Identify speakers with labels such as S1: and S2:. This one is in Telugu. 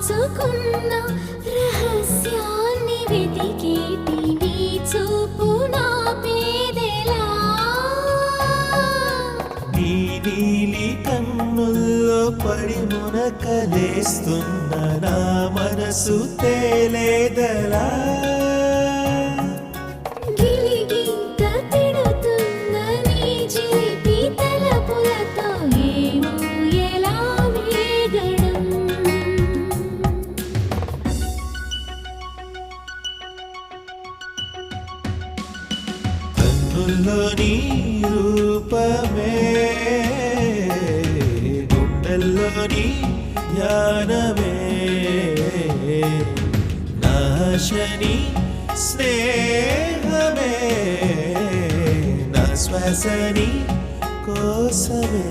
S1: దాచుకున్న రహస్యాన్ని వెతికేటి నీ చూపు నా పేదెలా
S2: నీ నీలి కన్నుల్లో పడి మునకలేస్తున్న నా మనసు తేలేదలా
S1: గిలిగింత తిడుతున్న నీ చిలిపి తలపులతో ఏమో ఎలా వేగడం
S2: కన్నుల్లో నీ రూపమే గుండెల్లో నీ ధ్యానమే నాశని స్నేహమే నా శ్వాసని కోసమే